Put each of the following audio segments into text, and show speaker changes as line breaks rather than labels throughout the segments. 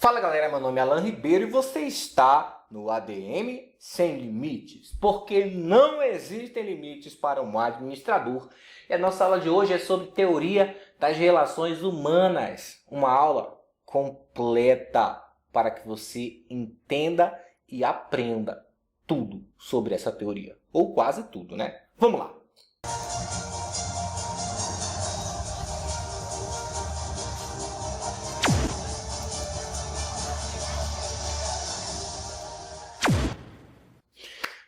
Fala galera, meu nome é Alan Ribeiro e você está no ADM Sem Limites, porque não existem limites para um administrador. E a nossa aula de hoje é sobre teoria das relações humanas, uma aula completa para que você entenda e aprenda tudo sobre essa teoria, ou quase tudo, né? Vamos lá!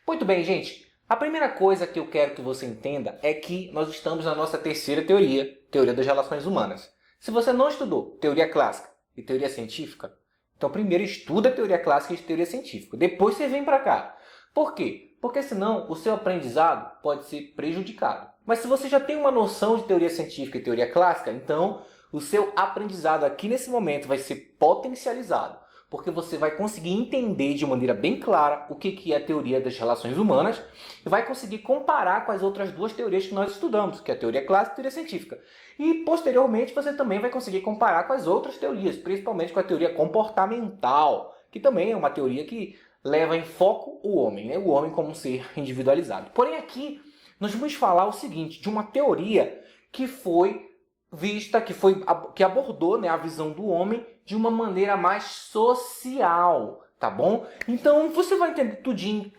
Muito bem, gente. A primeira coisa que eu quero que você entenda é que nós estamos na nossa terceira teoria, teoria das relações humanas. Se você não estudou teoria clássica e teoria científica, então primeiro estuda teoria clássica e teoria científica. Depois você vem para cá. Por quê? Porque senão o seu aprendizado pode ser prejudicado. Mas se você já tem uma noção de teoria científica e teoria clássica, então o seu aprendizado aqui nesse momento vai ser potencializado. Porque você vai conseguir entender de maneira bem clara o que é a teoria das relações humanas e vai conseguir comparar com as outras duas teorias que nós estudamos, que é a teoria clássica e a teoria científica. E, posteriormente, você também vai conseguir comparar com as outras teorias, principalmente com a teoria comportamental, que também é uma teoria que leva em foco o homem, né? O homem como um ser individualizado. Porém, aqui nós vamos falar o seguinte, de uma teoria que foi vista, que abordou, né, a visão do homem de uma maneira mais social, tá bom? Então, você vai entender tudinho,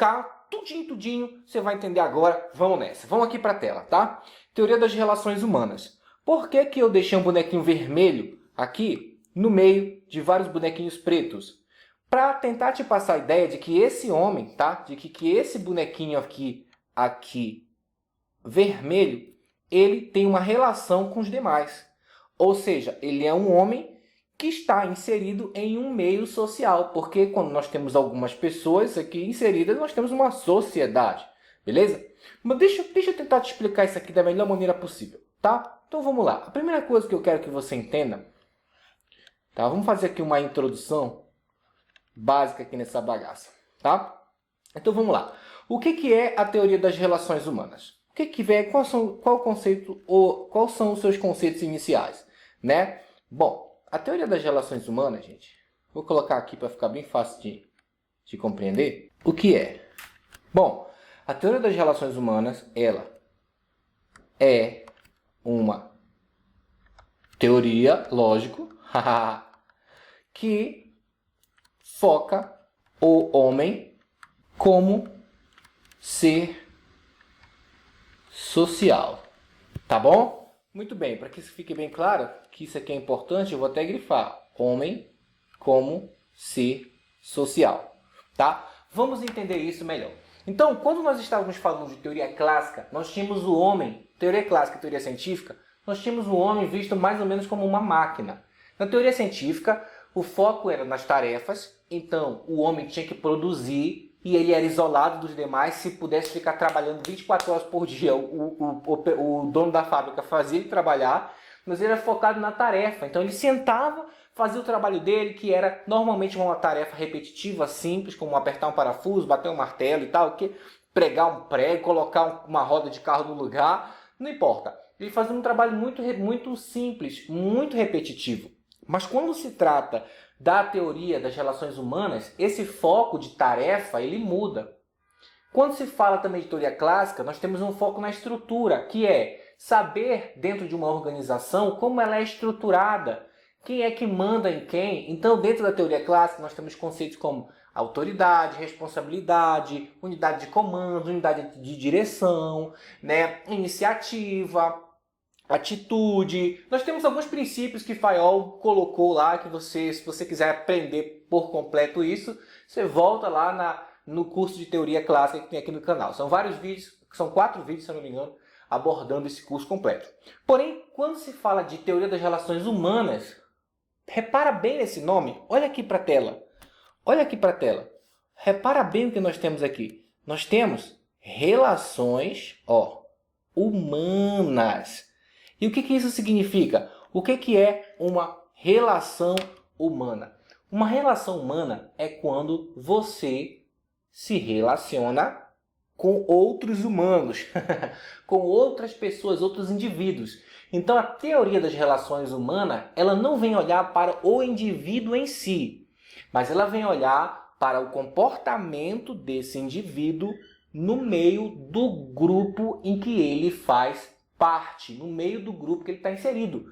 tudinho, você vai entender agora. Vamos nessa, vamos aqui para a tela, tá? Teoria das relações humanas. Por que que eu deixei um bonequinho vermelho aqui no meio de vários bonequinhos pretos? Para tentar te passar a ideia de que esse homem, tá? De que esse bonequinho aqui vermelho, ele tem uma relação com os demais. Ou seja, ele é um homem que está inserido em um meio social. Porque quando nós temos algumas pessoas aqui inseridas, nós temos uma sociedade. Beleza? Mas deixa eu tentar te explicar isso aqui da melhor maneira possível. Tá? Então vamos lá. A primeira coisa que eu quero que você entenda. Tá? Vamos fazer aqui uma introdução básica aqui nessa bagaça. Tá? Então vamos lá. O que é a teoria das relações humanas? O que vem? Quais são os seus conceitos iniciais, né? Bom, a teoria das relações humanas, gente, vou colocar aqui para ficar bem fácil de compreender. O que é? Bom, a teoria das relações humanas, ela é uma teoria, lógico, que foca o homem como ser social, tá bom? Muito bem, para que isso fique bem claro, que isso aqui é importante, eu vou até grifar. Homem como ser social, tá? Vamos entender isso melhor. Então, quando nós estávamos falando de teoria clássica, nós tínhamos o homem, teoria clássica e teoria científica, nós tínhamos o homem visto mais ou menos como uma máquina. Na teoria científica, o foco era nas tarefas, então o homem tinha que produzir e ele era isolado dos demais. Se pudesse ficar trabalhando 24 horas por dia, o dono da fábrica fazia ele trabalhar, mas ele era focado na tarefa. Então ele sentava, fazia o trabalho dele, que era normalmente uma tarefa repetitiva, simples, como apertar um parafuso, bater um martelo e tal, pregar um prego, colocar uma roda de carro no lugar, não importa. Ele fazia um trabalho muito simples, muito repetitivo. Mas quando se trata da teoria das relações humanas, esse foco de tarefa, ele muda. Quando se fala também de teoria clássica, nós temos um foco na estrutura, que é saber dentro de uma organização como ela é estruturada, quem é que manda em quem. Então, dentro da teoria clássica, nós temos conceitos como autoridade, responsabilidade, unidade de comando, unidade de direção, né, iniciativa, atitude. Nós temos alguns princípios que Fayol colocou lá, que se você quiser aprender por completo isso, você volta lá no curso de teoria clássica que tem aqui no canal. São vários vídeos, são 4 vídeos, se eu não me engano, abordando esse curso completo. Porém, quando se fala de teoria das relações humanas, repara bem nesse nome, olha aqui para a tela. Olha aqui para a tela. Repara bem o que nós temos aqui. Nós temos relações, humanas. E o que isso significa? O que é uma relação humana? Uma relação humana é quando você se relaciona com outros humanos, com outras pessoas, outros indivíduos. Então a teoria das relações humanas, ela não vem olhar para o indivíduo em si, mas ela vem olhar para o comportamento desse indivíduo no meio do grupo em que ele faz parte, no meio do grupo que ele está inserido.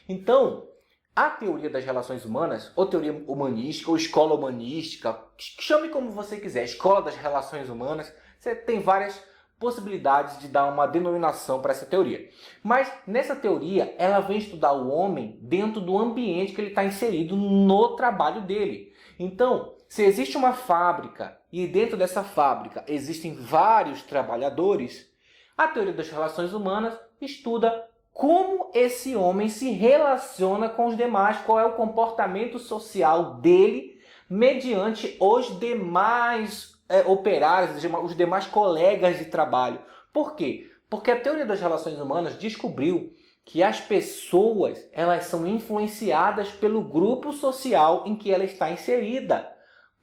Então, a teoria das relações humanas, ou teoria humanística, ou escola humanística, chame como você quiser, escola das relações humanas, você tem várias possibilidades de dar uma denominação para essa teoria. Mas nessa teoria, ela vem estudar o homem dentro do ambiente que ele está inserido no trabalho dele. Então, se existe uma fábrica e dentro dessa fábrica existem vários trabalhadores, a teoria das relações humanas estuda como esse homem se relaciona com os demais, qual é o comportamento social dele mediante os demais operários, os demais colegas de trabalho. Por quê? Porque a teoria das relações humanas descobriu que as pessoas elas são influenciadas pelo grupo social em que ela está inserida.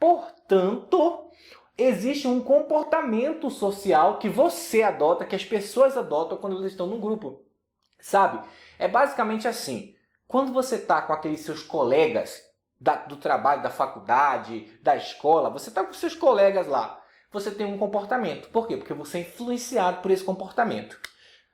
Portanto, existe um comportamento social que você adota, que as pessoas adotam quando elas estão no grupo. Sabe? É basicamente assim. Quando você está com aqueles seus colegas do trabalho, da faculdade, da escola, você está com seus colegas lá. Você tem um comportamento. Por quê? Porque você é influenciado por esse comportamento.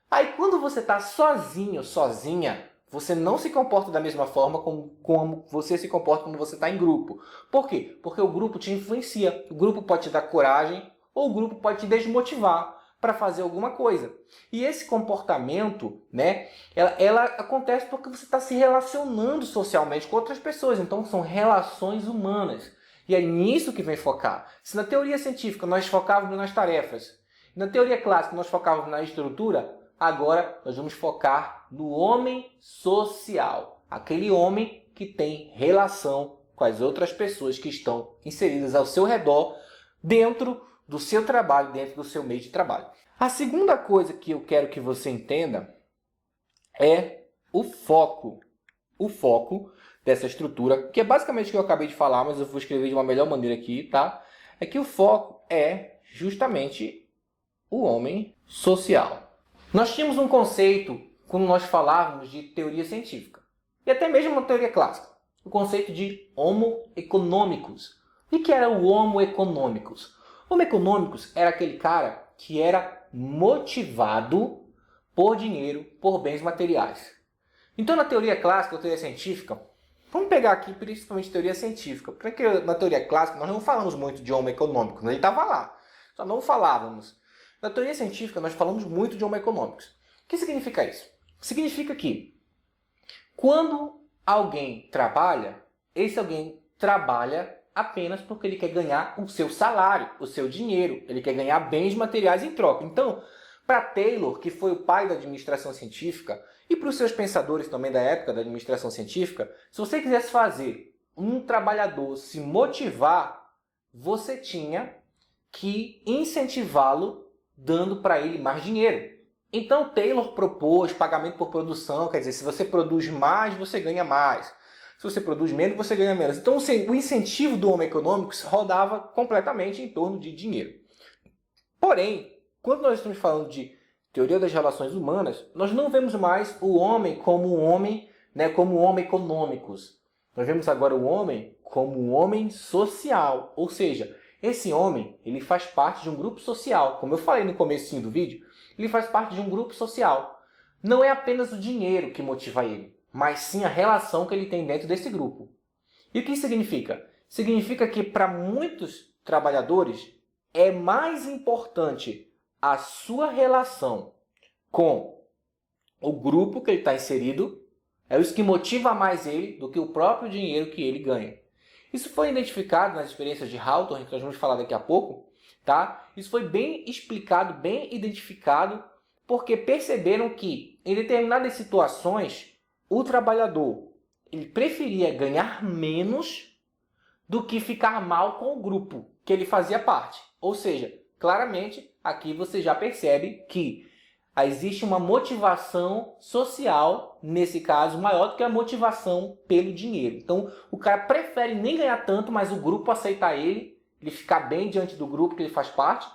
Aí quando você está sozinho, sozinha, você não se comporta da mesma forma como você se comporta quando você está em grupo. Por quê? Porque o grupo te influencia. O grupo pode te dar coragem ou o grupo pode te desmotivar para fazer alguma coisa. E esse comportamento, né, ela acontece porque você está se relacionando socialmente com outras pessoas. Então, são relações humanas. E é nisso que vem focar. Se na teoria científica nós focávamos nas tarefas, na teoria clássica nós focávamos na estrutura, agora nós vamos focar no homem social. Aquele homem que tem relação com as outras pessoas que estão inseridas ao seu redor, dentro do seu trabalho, dentro do seu meio de trabalho. A segunda coisa que eu quero que você entenda é o foco. O foco dessa estrutura, que é basicamente o que eu acabei de falar, mas eu vou escrever de uma melhor maneira aqui, tá? É que o foco é justamente o homem social. Nós tínhamos um conceito quando nós falávamos de teoria científica, e até mesmo uma teoria clássica, o conceito de homo economicus. O que era o homo economicus? Homo economicus era aquele cara que era motivado por dinheiro, por bens materiais. Então, na teoria clássica, ou teoria científica, vamos pegar aqui principalmente teoria científica, porque na teoria clássica nós não falamos muito de homo economicus, ele estava lá, só não falávamos. Na teoria científica nós falamos muito de homo economicus. O que significa isso? Significa que quando alguém trabalha, esse alguém trabalha apenas porque ele quer ganhar o seu salário, o seu dinheiro. Ele quer ganhar bens materiais em troca. Então, para Taylor, que foi o pai da administração científica, e para os seus pensadores também da época da administração científica, se você quisesse fazer um trabalhador se motivar, você tinha que incentivá-lo dando para ele mais dinheiro. Então, Taylor propôs pagamento por produção, quer dizer, se você produz mais, você ganha mais. Se você produz menos, você ganha menos. Então, o incentivo do homem econômico rodava completamente em torno de dinheiro. Porém, quando nós estamos falando de teoria das relações humanas, nós não vemos mais o homem como um homem, né, como um homem econômicos. Nós vemos agora o homem como um homem social. Ou seja, esse homem ele faz parte de um grupo social. Como eu falei no comecinho do vídeo, ele faz parte de um grupo social. Não é apenas o dinheiro que motiva ele, mas sim a relação que ele tem dentro desse grupo. E o que isso significa? Significa que para muitos trabalhadores é mais importante a sua relação com o grupo que ele está inserido, é isso que motiva mais ele do que o próprio dinheiro que ele ganha. Isso foi identificado nas experiências de Hawthorne, que nós vamos falar daqui a pouco, tá? Isso foi bem explicado, bem identificado, porque perceberam que em determinadas situações o trabalhador ele preferia ganhar menos do que ficar mal com o grupo que ele fazia parte. Ou seja, claramente, aqui você já percebe que existe uma motivação social, nesse caso, maior do que a motivação pelo dinheiro. Então, o cara prefere nem ganhar tanto, mas o grupo aceitar ele ficar bem diante do grupo que ele faz parte,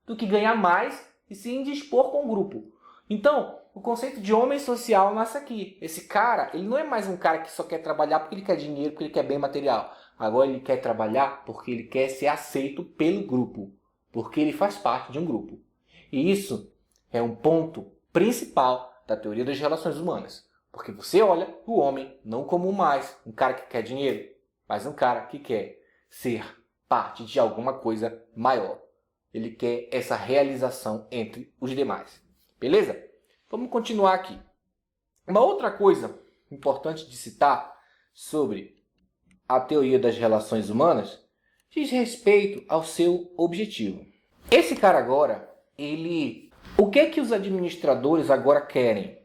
do que ganhar mais e se indispor com o grupo. Então, o conceito de homem social nasce aqui. Esse cara, ele não é mais um cara que só quer trabalhar porque ele quer dinheiro, porque ele quer bem material. Agora ele quer trabalhar porque ele quer ser aceito pelo grupo, porque ele faz parte de um grupo. E isso é um ponto principal da teoria das relações humanas. Porque você olha o homem não como mais um cara que quer dinheiro, mas um cara que quer ser parte de alguma coisa maior. Ele quer essa realização entre os demais. Beleza? Vamos continuar aqui. Uma outra coisa importante de citar sobre a teoria das relações humanas diz respeito ao seu objetivo. Esse cara agora, o que os administradores agora querem?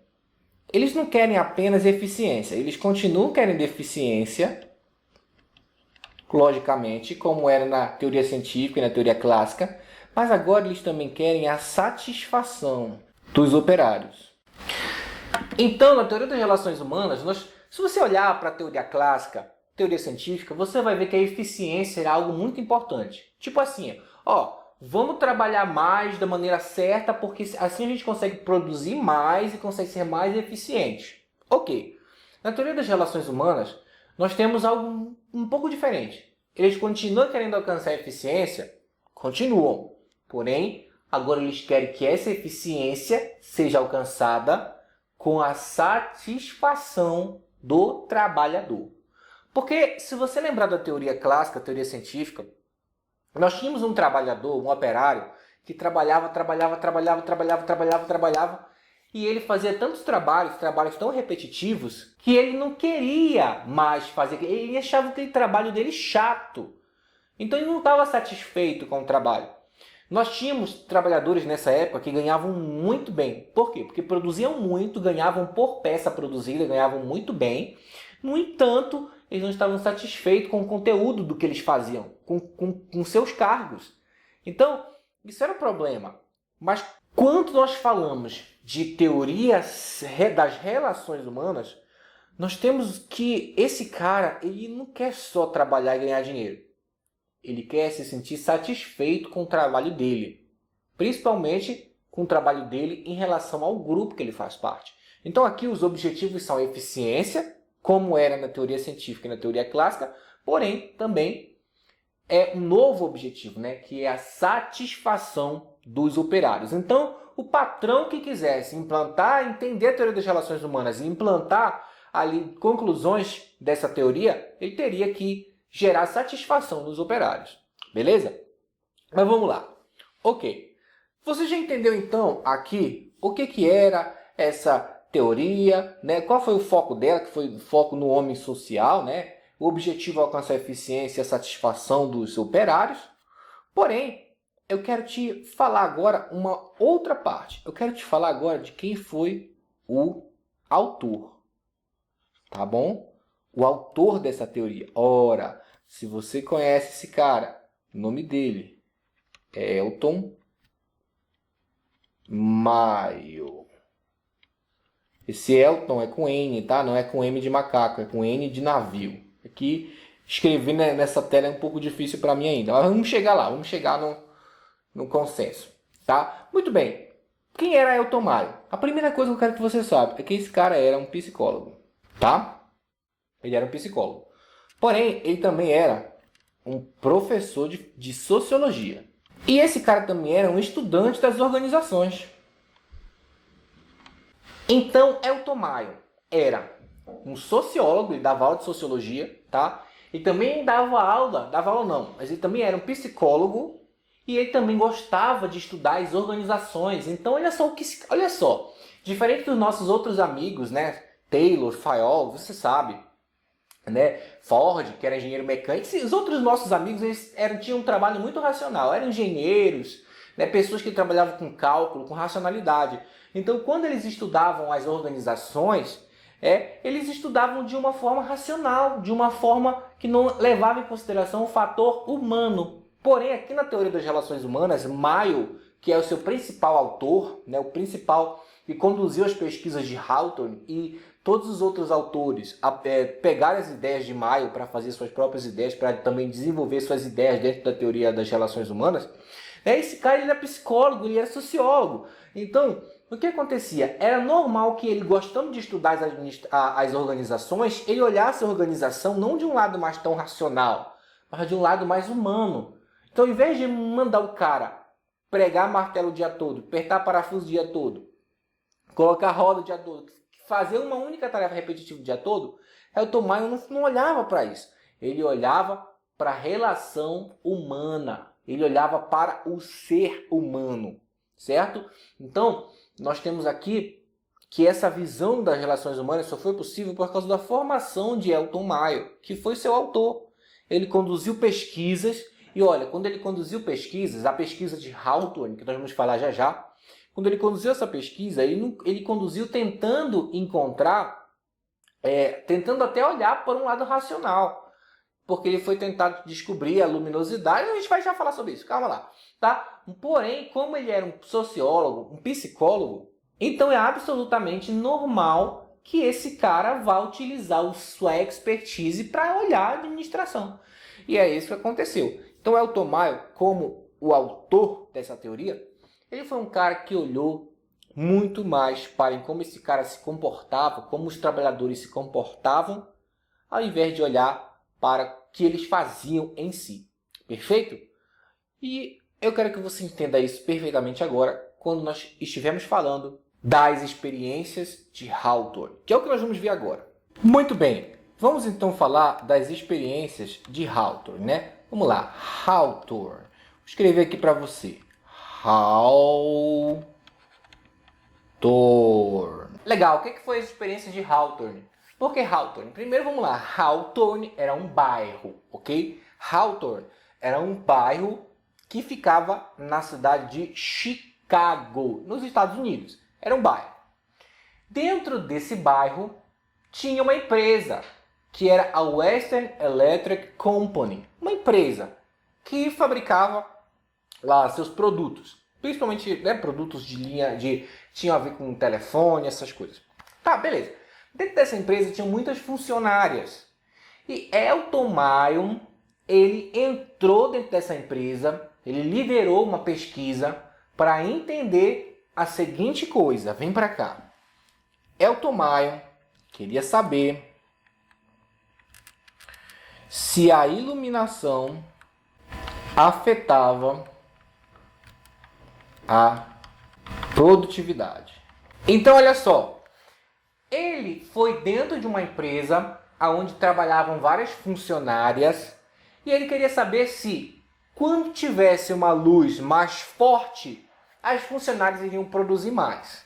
Eles não querem apenas eficiência, eles continuam querendo eficiência, logicamente, como era na teoria científica e na teoria clássica, mas agora eles também querem a satisfação dos operários. Então, na teoria das relações humanas, se você olhar para a teoria clássica, teoria científica, você vai ver que a eficiência era algo muito importante. Tipo assim, vamos trabalhar mais da maneira certa, porque assim a gente consegue produzir mais e consegue ser mais eficiente. Ok. Na teoria das relações humanas, nós temos algo um pouco diferente. Eles continuam querendo alcançar a eficiência? Continuam. Porém, agora eles querem que essa eficiência seja alcançada com a satisfação do trabalhador. Porque, se você lembrar da teoria clássica, teoria científica, nós tínhamos um trabalhador, um operário, que trabalhava, e ele fazia tantos trabalhos tão repetitivos, que ele não queria mais fazer, ele achava aquele trabalho dele chato. Então ele não estava satisfeito com o trabalho. Nós tínhamos trabalhadores nessa época que ganhavam muito bem. Por quê? Porque produziam muito, ganhavam por peça produzida, ganhavam muito bem. No entanto, eles não estavam satisfeitos com o conteúdo do que eles faziam, com seus cargos. Então, isso era um problema. Mas quando nós falamos de teoria das relações humanas, nós temos que esse cara, ele não quer só trabalhar e ganhar dinheiro. Ele quer se sentir satisfeito com o trabalho dele. Principalmente com o trabalho dele em relação ao grupo que ele faz parte. Então aqui os objetivos são eficiência, como era na teoria científica e na teoria clássica, porém também é um novo objetivo, né, que é a satisfação dos operários. Então, o patrão que quisesse implantar, entender a teoria das relações humanas e implantar ali conclusões dessa teoria, ele teria que gerar satisfação nos operários. Beleza? Mas vamos lá. Ok. Você já entendeu então aqui o que era essa teoria, né? Qual foi o foco dela, que foi o foco no homem social, né? O objetivo é alcançar a eficiência e a satisfação dos operários. Porém, eu quero te falar agora uma outra parte. Eu quero te falar agora de quem foi o autor. Tá bom? O autor dessa teoria. Ora, se você conhece esse cara, o nome dele é Elton Mayo. Esse Elton é com N, tá? Não é com M de macaco, é com N de navio. Aqui, escrever nessa tela é um pouco difícil para mim ainda. Mas vamos chegar lá, vamos chegar no consenso, tá? Muito bem. Quem era Elton Mayo? A primeira coisa que eu quero que você saiba é que esse cara era um psicólogo, tá? Ele era um psicólogo. Porém, ele também era um professor de sociologia. E esse cara também era um estudante das organizações. Então, Elton Mayo era um sociólogo, ele dava aula de sociologia, tá? E também mas ele também era um psicólogo e ele também gostava de estudar as organizações. Então, olha só, diferente dos nossos outros amigos, né? Taylor, Fayol, você sabe, né? Ford, que era engenheiro mecânico, os outros nossos amigos tinham um trabalho muito racional, eram engenheiros, né? Pessoas que trabalhavam com cálculo, com racionalidade. Então, quando eles estudavam as organizações, eles estudavam de uma forma racional, de uma forma que não levava em consideração o fator humano. Porém, aqui na teoria das relações humanas, Mayo, que é o seu principal autor, né? O principal que conduziu as pesquisas de Hawthorne e todos os outros autores pegaram as ideias de Mayo para fazer suas próprias ideias, para também desenvolver suas ideias dentro da teoria das relações humanas. Esse cara, ele era psicólogo, ele era sociólogo. Então, o que acontecia? Era normal que ele, gostando de estudar as organizações, ele olhasse a organização não de um lado mais tão racional, mas de um lado mais humano. Então, ao invés de mandar o cara pregar martelo o dia todo, apertar parafuso o dia todo, colocar roda o dia todo, fazer uma única tarefa repetitiva o dia todo, Elton Maio não olhava para isso. Ele olhava para a relação humana. Ele olhava para o ser humano, certo? Então, nós temos aqui que essa visão das relações humanas só foi possível por causa da formação de Elton Maio, que foi seu autor. Ele conduziu pesquisas, e olha, quando ele conduziu pesquisas, a pesquisa de Hawthorne, que nós vamos falar já já, quando ele conduziu essa pesquisa, ele conduziu tentando encontrar, tentando até olhar por um lado racional, porque ele foi tentar descobrir a luminosidade, a gente vai já falar sobre isso, calma lá, tá? Porém, como ele era um sociólogo, um psicólogo, então é absolutamente normal que esse cara vá utilizar a sua expertise para olhar a administração. E é isso que aconteceu. Então, Elton Maio, como o autor dessa teoria, ele foi um cara que olhou muito mais para como esse cara se comportava, como os trabalhadores se comportavam, ao invés de olhar para o que eles faziam em si. Perfeito? E eu quero que você entenda isso perfeitamente agora, quando nós estivermos falando das experiências de Hawthorne, que é o que nós vamos ver agora. Muito bem, vamos então falar das experiências de Hawthorne, né? Vamos lá, Hawthorne. Vou escrever aqui para você. Hawthorne. Legal, o que foi as experiências de Hawthorne? Por que Hawthorne? Primeiro, vamos lá. Hawthorne era um bairro, ok? Hawthorne era um bairro que ficava na cidade de Chicago, nos Estados Unidos. Era um bairro. Dentro desse bairro tinha uma empresa, que era a Western Electric Company. Uma empresa que fabricava lá seus produtos. Principalmente produtos de linha tinham a ver com telefone, essas coisas. Tá, beleza. Dentro dessa empresa tinham muitas funcionárias. E Elton Maio, ele entrou dentro dessa empresa, ele liderou uma pesquisa para entender a seguinte coisa. Vem para cá. Elton Maio queria saber se a iluminação afetava a produtividade. Então, olha só. Ele foi dentro de uma empresa onde trabalhavam várias funcionárias e ele queria saber se, quando tivesse uma luz mais forte, as funcionárias iriam produzir mais.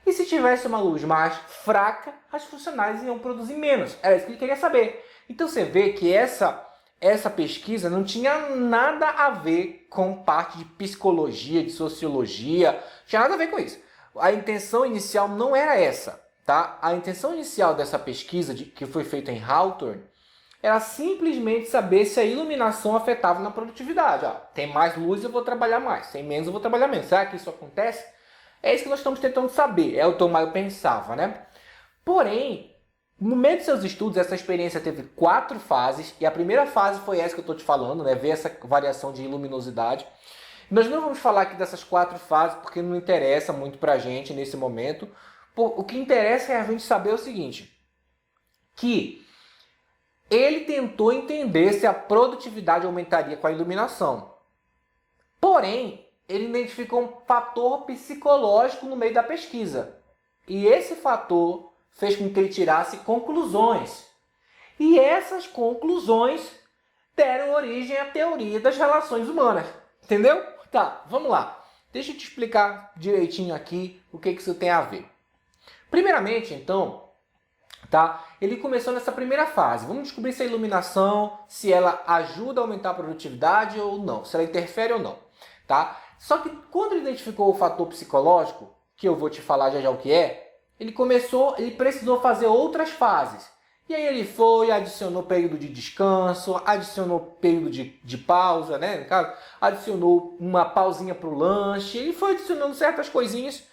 E se tivesse uma luz mais fraca, as funcionárias iriam produzir menos. Era isso que ele queria saber. Então você vê que essa pesquisa não tinha nada a ver com parte de psicologia, de sociologia, não tinha nada a ver com isso. A intenção inicial não era essa. Tá? A intenção inicial dessa pesquisa que foi feita em Hawthorne era simplesmente saber se a iluminação afetava na produtividade. Tem mais luz, eu vou trabalhar mais. Tem menos, eu vou trabalhar menos. Será que isso acontece? É isso que nós estamos tentando saber. Elton Maio pensava, né? Porém, no meio de seus estudos, essa experiência teve 4 fases. E a primeira fase foi essa que eu estou te falando, né? Ver essa variação de luminosidade. Nós não vamos falar aqui dessas 4 fases, porque não interessa muito para a gente nesse momento. O que interessa é a gente saber o seguinte, que ele tentou entender se a produtividade aumentaria com a iluminação. Porém, ele identificou um fator psicológico no meio da pesquisa. E esse fator fez com que ele tirasse conclusões. E essas conclusões deram origem à teoria das relações humanas. Entendeu? Tá, vamos lá. Deixa eu te explicar direitinho aqui o que isso tem a ver. Primeiramente, então, tá? Ele começou nessa primeira fase. Vamos descobrir se a iluminação, se ela ajuda a aumentar a produtividade ou não, se ela interfere ou não, tá? Só que quando ele identificou o fator psicológico, que eu vou te falar já já o que é, ele precisou fazer outras fases. E aí ele adicionou período de descanso, adicionou período de pausa, né? No caso, adicionou uma pausinha para o lanche, ele foi adicionando certas coisinhas.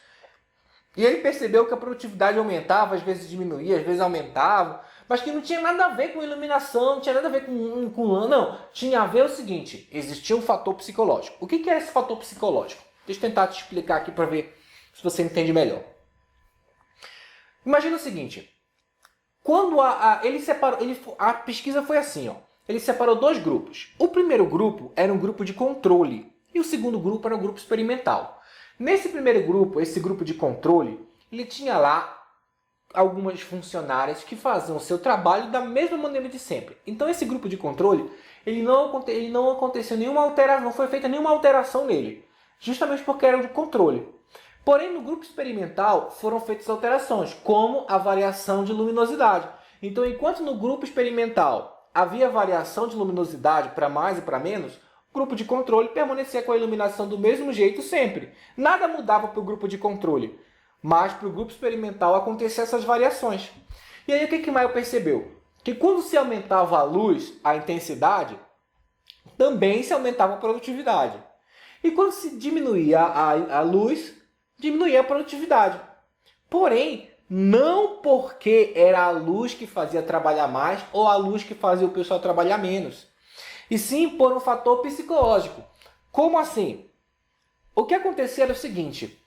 E ele percebeu que a produtividade aumentava, às vezes diminuía, às vezes aumentava, mas que não tinha nada a ver com iluminação, não tinha nada a ver com lã, não. Tinha a ver o seguinte, existia um fator psicológico. O que é esse fator psicológico? Deixa eu tentar te explicar aqui para ver se você entende melhor. Imagina o seguinte, quando a pesquisa foi assim, ó, ele separou dois grupos. O primeiro grupo era um grupo de controle e o segundo grupo era um grupo experimental. Nesse primeiro grupo, esse grupo de controle, ele tinha lá algumas funcionárias que faziam o seu trabalho da mesma maneira de sempre. Então esse grupo de controle, ele não aconteceu nenhuma alteração, não foi feita nenhuma alteração nele, justamente porque era de controle. Porém, no grupo experimental foram feitas alterações, como a variação de luminosidade. Então, enquanto no grupo experimental havia variação de luminosidade para mais e para menos, o grupo de controle permanecia com a iluminação do mesmo jeito sempre. Nada mudava para o grupo de controle, mas para o grupo experimental aconteciam essas variações. E aí o que Maio percebeu? Que quando se aumentava a luz, a intensidade, também se aumentava a produtividade. E quando se diminuía a luz, diminuía a produtividade. Porém, não porque era a luz que fazia trabalhar mais ou a luz que fazia o pessoal trabalhar menos. E sim por um fator psicológico. Como assim? O que acontecia era o seguinte.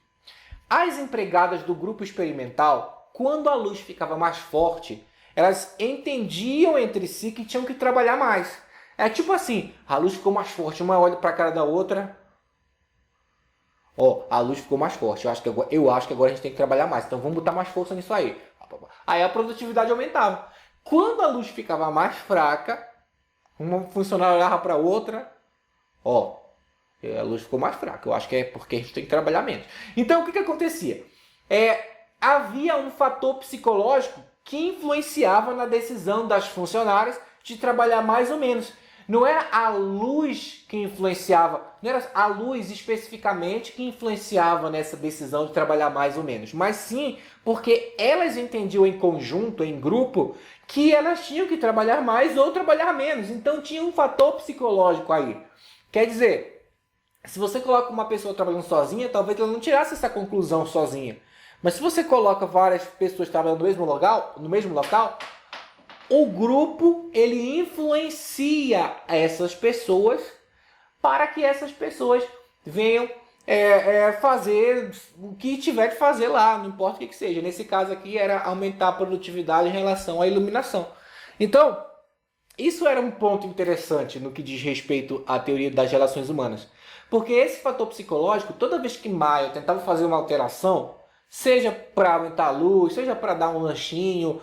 As empregadas do grupo experimental, quando a luz ficava mais forte, elas entendiam entre si que tinham que trabalhar mais. É tipo assim, a luz ficou mais forte, uma olha para a cara da outra. Ó, a luz ficou mais forte, eu acho que agora a gente tem que trabalhar mais, então vamos botar mais força nisso aí. Aí a produtividade aumentava. Quando a luz ficava mais fraca, uma funcionária olhava para a outra, ó, a luz ficou mais fraca, eu acho que é porque a gente tem que trabalhar menos. Então o que acontecia? Havia um fator psicológico que influenciava na decisão das funcionárias de trabalhar mais ou menos. Não era a luz que influenciava, não era a luz especificamente que influenciava nessa decisão de trabalhar mais ou menos, mas sim porque elas entendiam em conjunto, em grupo, que elas tinham que trabalhar mais ou trabalhar menos. Então tinha um fator psicológico aí. Quer dizer, se você coloca uma pessoa trabalhando sozinha, talvez ela não tirasse essa conclusão sozinha. Mas se você coloca várias pessoas trabalhando no mesmo local, o grupo ele influencia essas pessoas para que essas pessoas venham fazer o que tiver que fazer lá, não importa o que seja. Nesse caso aqui era aumentar a produtividade em relação à iluminação. Então, isso era um ponto interessante no que diz respeito à teoria das relações humanas. Porque esse fator psicológico, toda vez que Maio tentava fazer uma alteração, seja para aumentar a luz, seja para dar um lanchinho,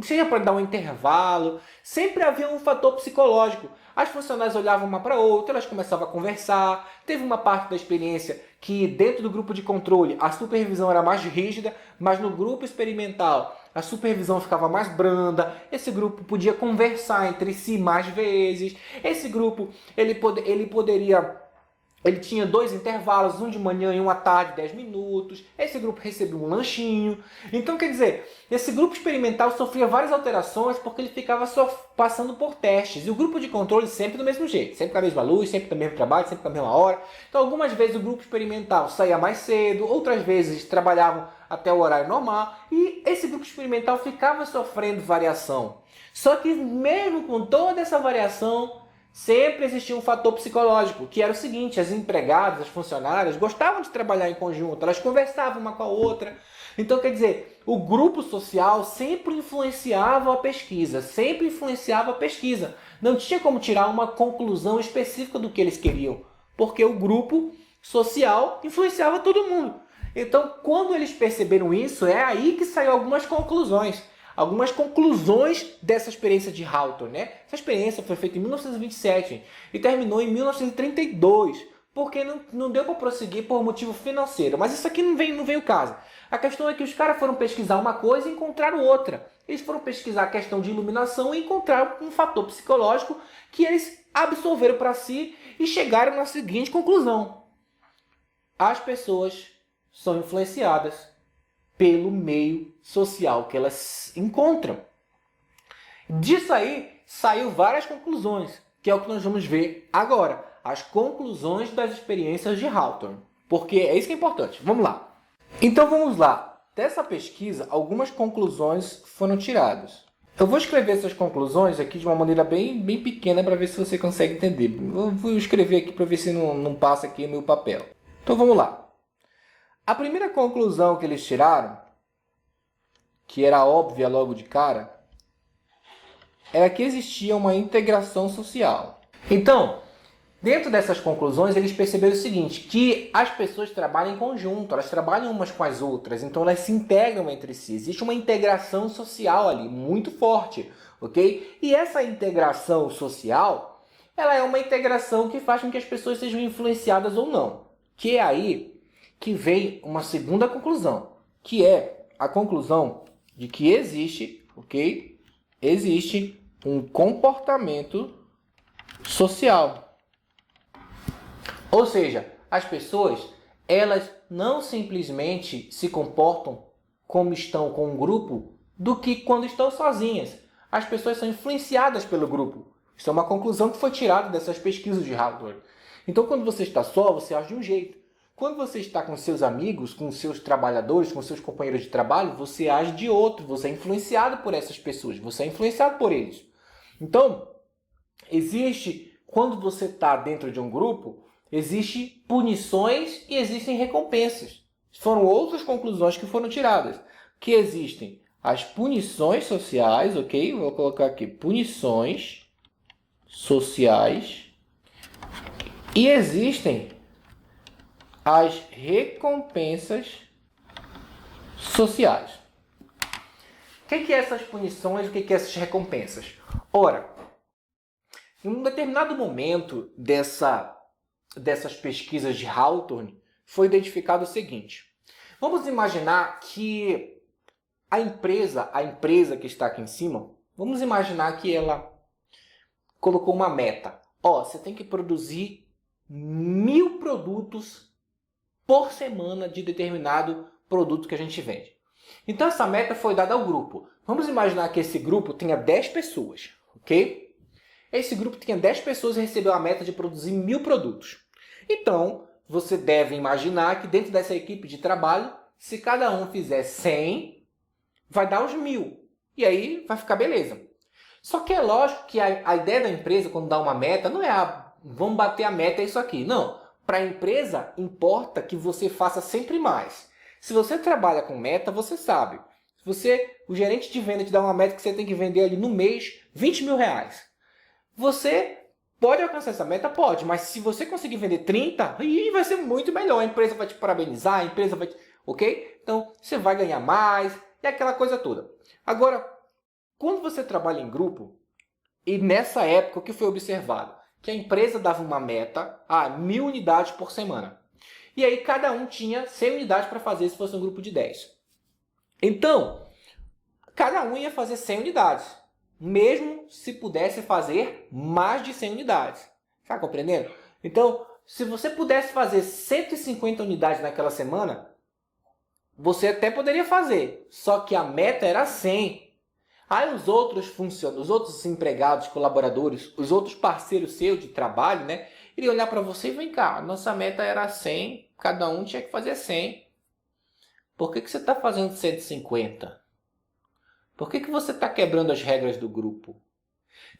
seja para dar um intervalo, sempre havia um fator psicológico. As funcionárias olhavam uma para outra, elas começavam a conversar. Teve uma parte da experiência que dentro do grupo de controle a supervisão era mais rígida, mas no grupo experimental a supervisão ficava mais branda. Esse grupo podia conversar entre si mais vezes. Esse grupo ele tinha 2 intervalos, um de manhã e um à tarde, 10 minutos. Esse grupo recebia um lanchinho. Então, quer dizer, esse grupo experimental sofria várias alterações porque ele ficava só passando por testes. E o grupo de controle sempre do mesmo jeito. Sempre com a mesma luz, sempre com o mesmo trabalho, sempre com a mesma hora. Então, algumas vezes o grupo experimental saía mais cedo, outras vezes trabalhavam até o horário normal. E esse grupo experimental ficava sofrendo variação. Só que mesmo com toda essa variação, sempre existia um fator psicológico, que era o seguinte: as empregadas, as funcionárias gostavam de trabalhar em conjunto, elas conversavam uma com a outra. Então, quer dizer, o grupo social sempre influenciava a pesquisa, sempre influenciava a pesquisa. Não tinha como tirar uma conclusão específica do que eles queriam, porque o grupo social influenciava todo mundo. Então, quando eles perceberam isso, é aí que saíram algumas conclusões dessa experiência de Hawthorne, né? Essa experiência foi feita em 1927 e terminou em 1932, porque não deu para prosseguir por motivo financeiro. Mas isso aqui não vem o caso. A questão é que os caras foram pesquisar uma coisa e encontraram outra. Eles foram pesquisar a questão de iluminação e encontraram um fator psicológico que eles absorveram para si e chegaram na seguinte conclusão: as pessoas são influenciadas pelo meio social que elas encontram. Disso aí, saiu várias conclusões, que é o que nós vamos ver agora. As conclusões das experiências de Hawthorne. Porque é isso que é importante. Vamos lá. Então vamos lá. Dessa pesquisa, algumas conclusões foram tiradas. Eu vou escrever essas conclusões aqui de uma maneira bem pequena para ver se você consegue entender. Eu vou escrever aqui para ver se não passa aqui no meu papel. Então vamos lá. A primeira conclusão que eles tiraram, que era óbvia logo de cara, era que existia uma integração social. Então, dentro dessas conclusões, eles perceberam o seguinte, que as pessoas trabalham em conjunto, elas trabalham umas com as outras, então elas se integram entre si. Existe uma integração social ali, muito forte, ok? E essa integração social, ela é uma integração que faz com que as pessoas sejam influenciadas ou não. Que é aí que vem uma segunda conclusão, que é a conclusão de que existe, ok? Existe um comportamento social. Ou seja, as pessoas, elas não simplesmente se comportam como estão com um grupo do que quando estão sozinhas. As pessoas são influenciadas pelo grupo. Isso é uma conclusão que foi tirada dessas pesquisas de Harvard. Então, quando você está só, você age de um jeito. Quando você está com seus amigos, com seus trabalhadores, com seus companheiros de trabalho, você age de outro. Você é influenciado por essas pessoas. Você é influenciado por eles. Então, quando você está dentro de um grupo, existem punições e existem recompensas. Foram outras conclusões que foram tiradas. Que existem as punições sociais, ok? Vou colocar aqui, punições sociais. E existem as recompensas sociais. O que é essas punições e o que é essas recompensas? Ora, em um determinado momento dessas pesquisas de Hawthorne, foi identificado o seguinte. Vamos imaginar que a empresa que está aqui em cima, vamos imaginar que ela colocou uma meta. Você tem que produzir 1000 produtos por semana de determinado produto que a gente vende. Então essa meta foi dada ao grupo. Vamos imaginar que esse grupo tenha 10 pessoas, ok? Esse grupo tinha 10 pessoas e recebeu a meta de produzir 1000 produtos. Então, você deve imaginar que dentro dessa equipe de trabalho, se cada um fizer 100, vai dar os 1000. E aí vai ficar beleza. Só que é lógico que a ideia da empresa, quando dá uma meta, não é vamos bater a meta, é isso aqui. Não. Para a empresa, importa que você faça sempre mais. Se você trabalha com meta, você sabe. O gerente de venda te dá uma meta que você tem que vender ali no mês 20 mil reais. Você pode alcançar essa meta? Pode. Mas se você conseguir vender 30, aí vai ser muito melhor. A empresa vai te parabenizar, a empresa vai te... Ok? Então, você vai ganhar mais e aquela coisa toda. Agora, quando você trabalha em grupo, e nessa época o que foi observado? Que a empresa dava uma meta, 1000 unidades por semana. E aí cada um tinha 100 unidades para fazer se fosse um grupo de 10. Então, cada um ia fazer 100 unidades. Mesmo se pudesse fazer mais de 100 unidades. Está compreendendo? Então, se você pudesse fazer 150 unidades naquela semana, você até poderia fazer. Só que a meta era 100. Aí os outros funcionários, os outros empregados, colaboradores, os outros parceiros seus de trabalho, né? Iriam olhar para você e vem cá, nossa meta era 100, cada um tinha que fazer 100. Por que você está fazendo 150? Por que você está quebrando as regras do grupo?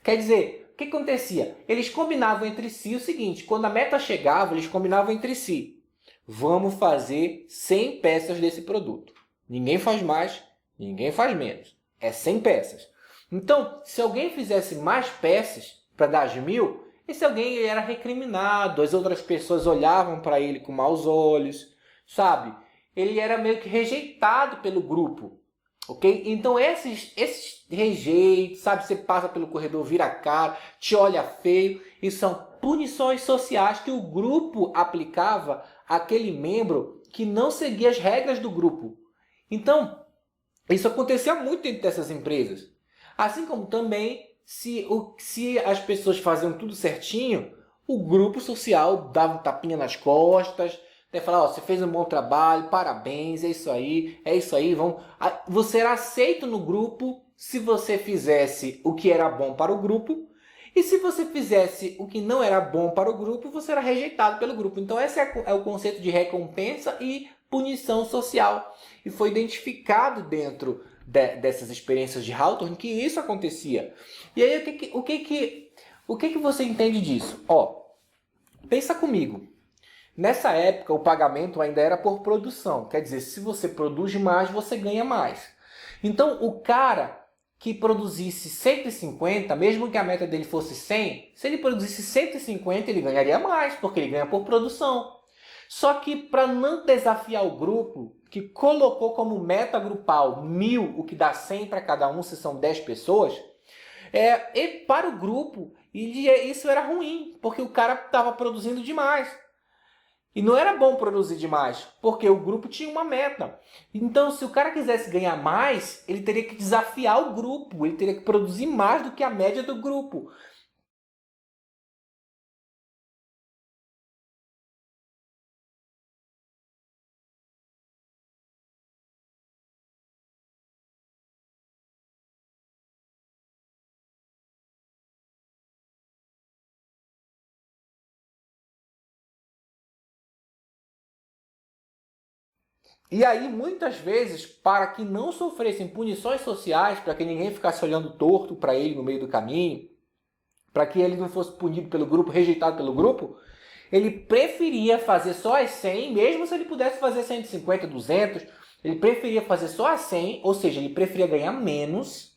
Quer dizer, o que acontecia? Eles combinavam entre si o seguinte, quando a meta chegava, eles combinavam entre si. Vamos fazer 100 peças desse produto. Ninguém faz mais, ninguém faz menos. É 100 peças. Então, se alguém fizesse mais peças para dar as 1000, esse alguém era recriminado, as outras pessoas olhavam para ele com maus olhos, sabe? Ele era meio que rejeitado pelo grupo, ok? Então, esses rejeitos, sabe? Você passa pelo corredor, vira a cara, te olha feio, e são punições sociais que o grupo aplicava àquele membro que não seguia as regras do grupo. Então, isso acontecia muito dentro dessas empresas. Assim como também, se as pessoas faziam tudo certinho, o grupo social dava um tapinha nas costas, até falar, você fez um bom trabalho, parabéns, é isso aí, vamos... Você era aceito no grupo se você fizesse o que era bom para o grupo, e se você fizesse o que não era bom para o grupo, você era rejeitado pelo grupo. Então esse é o conceito de recompensa e punição social. E foi identificado dentro dessas experiências de Hawthorne que isso acontecia. E aí o que você entende disso? Pensa comigo. Nessa época, o pagamento ainda era por produção. Quer dizer, se você produz mais, você ganha mais. Então, o cara que produzisse 150, mesmo que a meta dele fosse 100, se ele produzisse 150, ele ganharia mais, porque ele ganha por produção. Só que para não desafiar o grupo, que colocou como meta grupal 1.000, o que dá 100 para cada um, se são 10 pessoas, e para o grupo, isso era ruim, porque o cara estava produzindo demais. E não era bom produzir demais, porque o grupo tinha uma meta. Então, se o cara quisesse ganhar mais, ele teria que desafiar o grupo, ele teria que produzir mais do que a média do grupo. E aí, muitas vezes, para que não sofressem punições sociais, para que ninguém ficasse olhando torto para ele no meio do caminho, para que ele não fosse punido pelo grupo, rejeitado pelo grupo, ele preferia fazer só as 100, mesmo se ele pudesse fazer 150, 200, ele preferia fazer só as 100, ou seja, ele preferia ganhar menos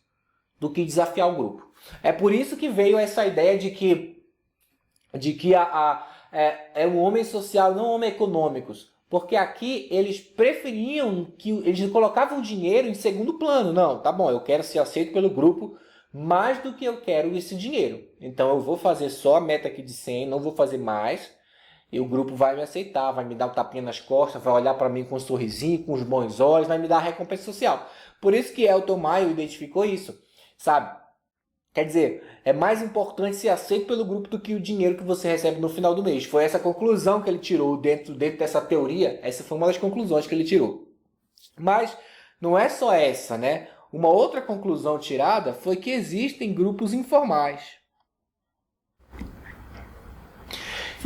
do que desafiar o grupo. É por isso que veio essa ideia de que é um homem social, não homem econômicos. Porque aqui eles preferiam que eles colocavam o dinheiro em segundo plano. Não, tá bom, eu quero ser aceito pelo grupo mais do que eu quero esse dinheiro. Então eu vou fazer só a meta aqui de 100, não vou fazer mais. E o grupo vai me aceitar, vai me dar um tapinha nas costas, vai olhar para mim com um sorrisinho, com os bons olhos, vai me dar a recompensa social. Por isso que Elton Maio identificou isso, sabe? Quer dizer, é mais importante ser aceito pelo grupo do que o dinheiro que você recebe no final do mês. Foi essa conclusão que ele tirou dentro dessa teoria. Essa foi uma das conclusões que ele tirou. Mas não é só essa, né? Uma outra conclusão tirada foi que existem grupos informais.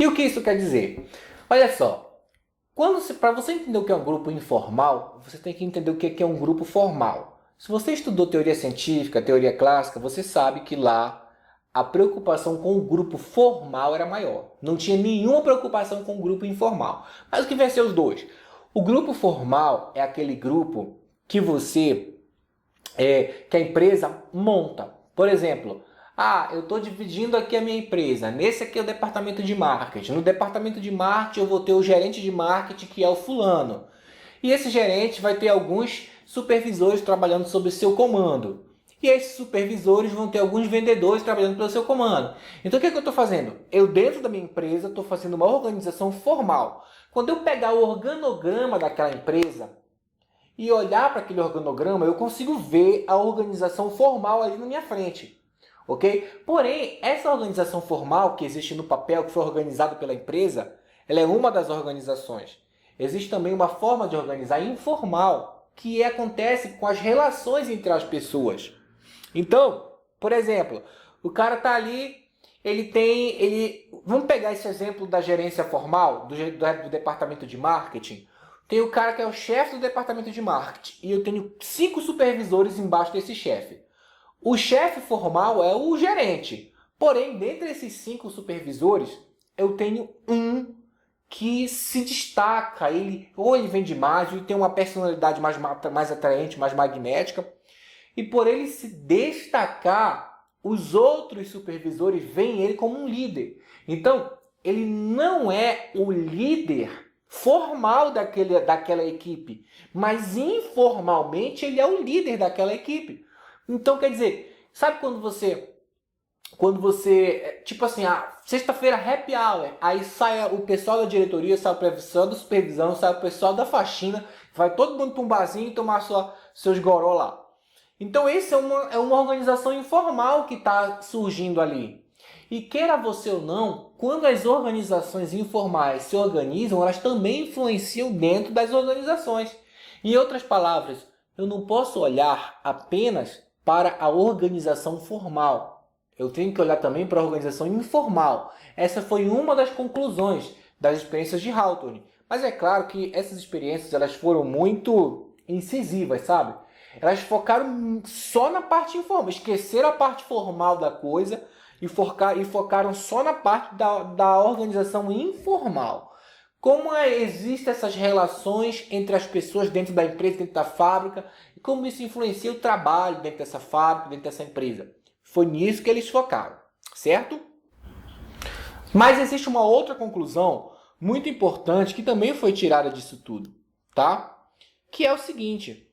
E o que isso quer dizer? Olha só, para você entender o que é um grupo informal, você tem que entender o que é um grupo formal. Se você estudou teoria científica, teoria clássica, você sabe que lá a preocupação com o grupo formal era maior. Não tinha nenhuma preocupação com o grupo informal. Mas o que venceu os dois? O grupo formal é aquele grupo que que a empresa monta. Por exemplo, eu estou dividindo aqui a minha empresa. Nesse aqui é o departamento de marketing. No departamento de marketing eu vou ter o gerente de marketing, que é o fulano. E esse gerente vai ter alguns supervisores trabalhando sob seu comando. E esses supervisores vão ter alguns vendedores trabalhando pelo seu comando. Então o que eu estou fazendo? Eu, dentro da minha empresa, estou fazendo uma organização formal. Quando eu pegar o organograma daquela empresa e olhar para aquele organograma, eu consigo ver a organização formal ali na minha frente. Ok? Porém, essa organização formal que existe no papel, que foi organizada pela empresa, ela é uma das organizações. Existe também uma forma de organizar informal, que acontece com as relações entre as pessoas. Então, por exemplo, o cara está ali, vamos pegar esse exemplo da gerência formal, do departamento de marketing. Tem o cara que é o chefe do departamento de marketing e eu tenho 5 supervisores embaixo desse chefe. O chefe formal é o gerente. Porém, dentre esses 5 supervisores, eu tenho um que se destaca, ou ele vende mais, ou ele tem uma personalidade mais atraente, mais magnética, e por ele se destacar, os outros supervisores veem ele como um líder. Então, ele não é o líder formal daquela equipe, mas informalmente ele é o líder daquela equipe. Então, quer dizer, sabe quando você, tipo assim, sexta-feira happy hour, aí sai o pessoal da diretoria, sai o pessoal da supervisão, sai o pessoal da faxina, vai todo mundo para um barzinho tomar seus goró lá. Então esse é uma organização informal que está surgindo ali. E queira você ou não, quando as organizações informais se organizam, elas também influenciam dentro das organizações. Em outras palavras, eu não posso olhar apenas para a organização formal. Eu tenho que olhar também para a organização informal. Essa foi uma das conclusões das experiências de Hawthorne. Mas é claro que essas experiências elas foram muito incisivas, sabe? Elas focaram só na parte informal, esqueceram a parte formal da coisa e focaram só na parte da organização informal. Como existem essas relações entre as pessoas dentro da empresa, dentro da fábrica, e como isso influencia o trabalho dentro dessa fábrica, dentro dessa empresa. Foi nisso que eles focaram, certo? Mas existe uma outra conclusão muito importante que também foi tirada disso tudo, tá? Que é o seguinte,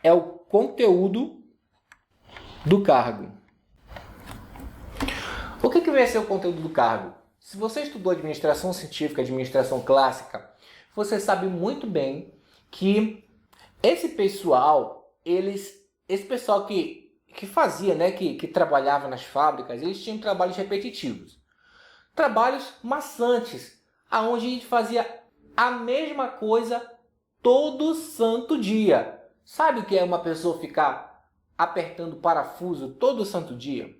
é o conteúdo do cargo. O que vai ser o conteúdo do cargo? Se você estudou administração científica, administração clássica, você sabe muito bem que esse pessoal, esse pessoal que fazia, né, que trabalhava nas fábricas, eles tinham trabalhos repetitivos. Trabalhos maçantes, aonde a gente fazia a mesma coisa todo santo dia. Sabe o que é uma pessoa ficar apertando parafuso todo santo dia?